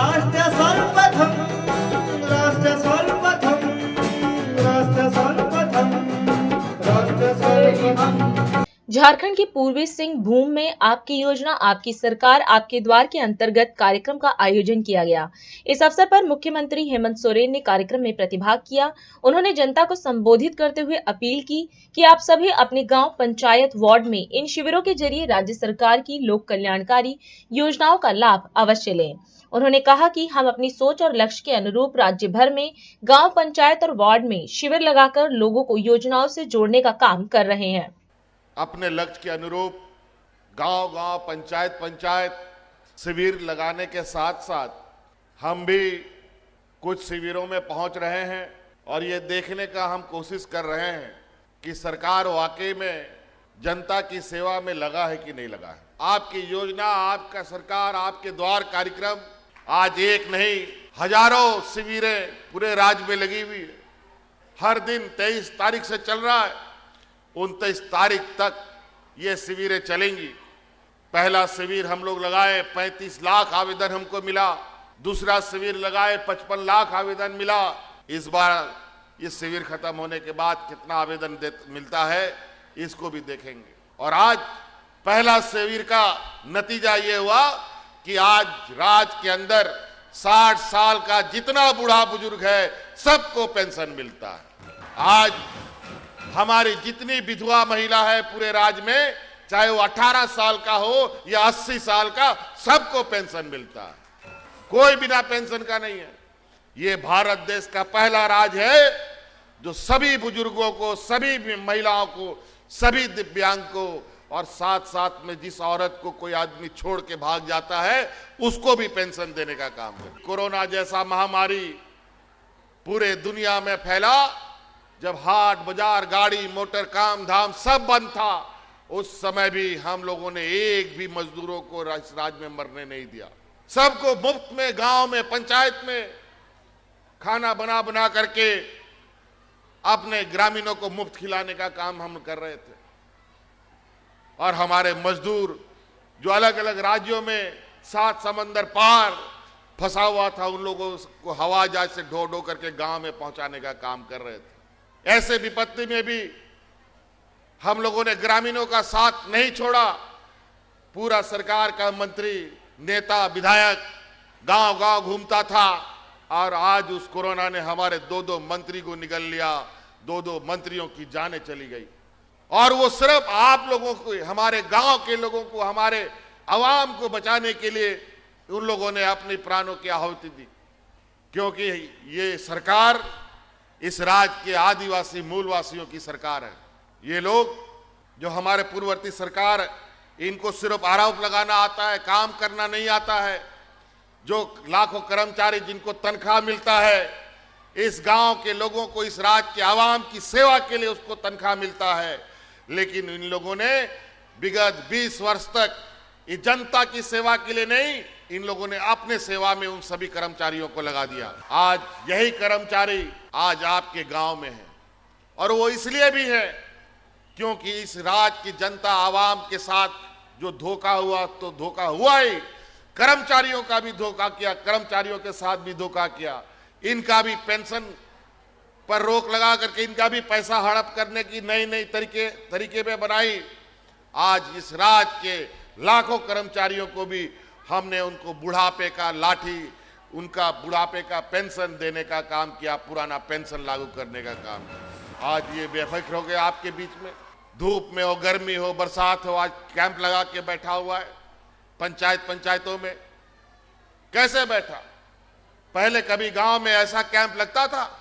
राष्ट्र सर्वप्रथम राष्ट्र सर्वप्रथम राष्ट्र सर्वप्रथम राष्ट्र सर्वप्रथम। झारखंड के पूर्वी सिंहभूम में आपकी योजना आपकी सरकार आपके द्वार के अंतर्गत कार्यक्रम का आयोजन किया गया। इस अवसर पर मुख्यमंत्री हेमंत सोरेन ने कार्यक्रम में प्रतिभाग किया। उन्होंने जनता को संबोधित करते हुए अपील की कि आप सभी अपने गांव, पंचायत, वार्ड में इन शिविरों के जरिए राज्य सरकार की लोक कल्याणकारी योजनाओं का लाभ अवश्य लें। उन्होंने कहा कि हम अपनी सोच और लक्ष्य के अनुरूप राज्य भर में गांव, पंचायत और वार्ड में शिविर लगाकर लोगों को योजनाओं से जोड़ने का काम कर रहे हैं। अपने लक्ष्य के अनुरूप गांव-गांव, पंचायत शिविर लगाने के साथ साथ हम भी कुछ शिविरों में पहुंच रहे हैं और ये देखने का हम कोशिश कर रहे हैं कि सरकार वाकई में जनता की सेवा में लगा है कि नहीं लगा है। आपकी योजना, आपका सरकार, आपके द्वार कार्यक्रम आज एक नहीं हजारों शिविरें पूरे राज्य में लगी हुई है। हर दिन 23 तारीख से चल रहा है, 29 तारीख तक ये शिविरें चलेंगी। पहला शिविर हम लोग लगाए, 35 लाख आवेदन हमको मिला। दूसरा शिविर लगाए, 55 लाख आवेदन मिला। इस बार ये शिविर खत्म होने के बाद कितना आवेदन मिलता है इसको भी देखेंगे। और आज पहला शिविर का नतीजा ये हुआ कि आज राज्य के अंदर 60 साल का जितना बूढ़ा बुजुर्ग है सबको पेंशन मिलता है। आज हमारी जितनी विधवा महिला है पूरे राज्य में, चाहे वो 18 साल का हो या 80 साल का, सबको पेंशन मिलता है। कोई बिना पेंशन का नहीं है। ये भारत देश का पहला राज्य है जो सभी बुजुर्गों को, सभी महिलाओं को, सभी दिव्यांग को और साथ साथ में जिस औरत को कोई आदमी छोड़ के भाग जाता है उसको भी पेंशन देने का काम है। कोरोना जैसा महामारी पूरे दुनिया में फैला, जब हाट बाजार, गाड़ी मोटर, काम धाम सब बंद था, उस समय भी हम लोगों ने एक भी मजदूरों को इस राज्य में मरने नहीं दिया। सबको मुफ्त में गांव में, पंचायत में खाना बना बना करके अपने ग्रामीणों को मुफ्त खिलाने का काम हम कर रहे थे। और हमारे मजदूर जो अलग अलग राज्यों में 7 समंदर पार फंसा हुआ था, उन लोगों को हवाई जहाज से ढो ढो करके गांव में पहुंचाने का काम कर रहे थे। ऐसे विपत्ति में भी हम लोगों ने ग्रामीणों का साथ नहीं छोड़ा। पूरा सरकार का मंत्री, नेता, विधायक गांव-गांव घूमता था और आज उस कोरोना ने हमारे 2-2 मंत्री को निगल लिया, 2-2 मंत्रियों की जानें चली गई। और वो सिर्फ आप लोगों को, हमारे गांव के लोगों को, हमारे आवाम को बचाने के लिए उन लोगों ने अपने प्राणों की आहुति दी। क्योंकि ये सरकार इस राज्य के आदिवासी मूलवासियों की सरकार है। ये लोग जो हमारे पूर्ववर्ती सरकार, इनको सिर्फ आरोप लगाना आता है, काम करना नहीं आता है। जो लाखों कर्मचारी जिनको तनख्वाह मिलता है, इस गांव के लोगों को, इस राज्य के आवाम की सेवा के लिए उसको तनख्वाह मिलता है। लेकिन इन लोगों ने विगत 20 वर्ष तक इस जनता की सेवा के लिए नहीं, इन लोगों ने अपने सेवा में उन सभी कर्मचारियों को लगा दिया। आज यही कर्मचारी आज आपके गांव में है और वो इसलिए भी है क्योंकि इस राज्य की जनता आवाम के साथ जो धोखा हुआ, तो धोखा हुआ ही, कर्मचारियों का भी धोखा किया, कर्मचारियों के साथ भी धोखा किया। इनका भी पेंशन पर रोक लगा करके इनका भी पैसा हड़प करने की नई नई तरीके पे बनाई। आज इस राज्य के लाखों कर्मचारियों को भी हमने उनको बुढ़ापे का लाठी, उनका बुढ़ापे का पेंशन देने का काम किया, पुराना पेंशन लागू करने का काम किया। आज ये बेफिक्र हो गए आपके बीच में, धूप में हो, गर्मी हो, बरसात हो, आज कैंप लगा के बैठा हुआ है पंचायतों में। कैसे बैठा? पहले कभी गांव में ऐसा कैंप लगता था?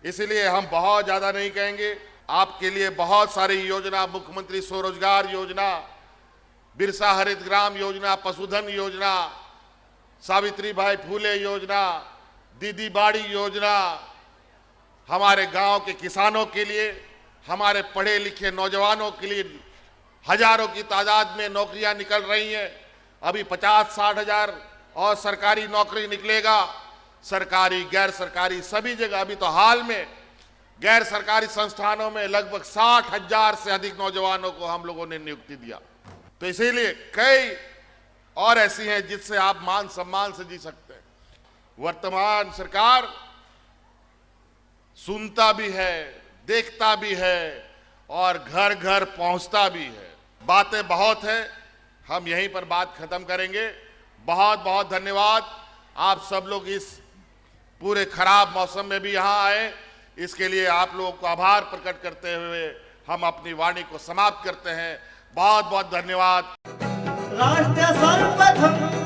इसलिए हम बहुत ज्यादा नहीं कहेंगे। आपके लिए बहुत सारी योजना, मुख्यमंत्री स्वरोजगार योजना, बिरसा हरित ग्राम योजना, पशुधन योजना, सावित्रीबाई फूले योजना, दीदी बाड़ी योजना, हमारे गांव के किसानों के लिए, हमारे पढ़े लिखे नौजवानों के लिए हजारों की तादाद में नौकरियां निकल रही हैं। अभी 50-60 हजार और सरकारी नौकरी निकलेगा। सरकारी, गैर सरकारी सभी जगह। अभी तो हाल में गैर सरकारी संस्थानों में लगभग 60,000 से अधिक नौजवानों को हम लोगों ने नियुक्ति दिया। तो इसीलिए कई और ऐसी हैं जिससे आप मान सम्मान से जी सकते हैं। वर्तमान सरकार सुनता भी है, देखता भी है और घर घर पहुंचता भी है। बातें बहुत है, हम यहीं पर बात खत्म करेंगे। बहुत बहुत धन्यवाद। आप सब लोग इस पूरे खराब मौसम में भी यहां आए, इसके लिए आप लोगों को आभार प्रकट करते हुए हम अपनी वाणी को समाप्त करते हैं। बहुत बहुत धन्यवाद। राष्ट्र सर्वप्रथम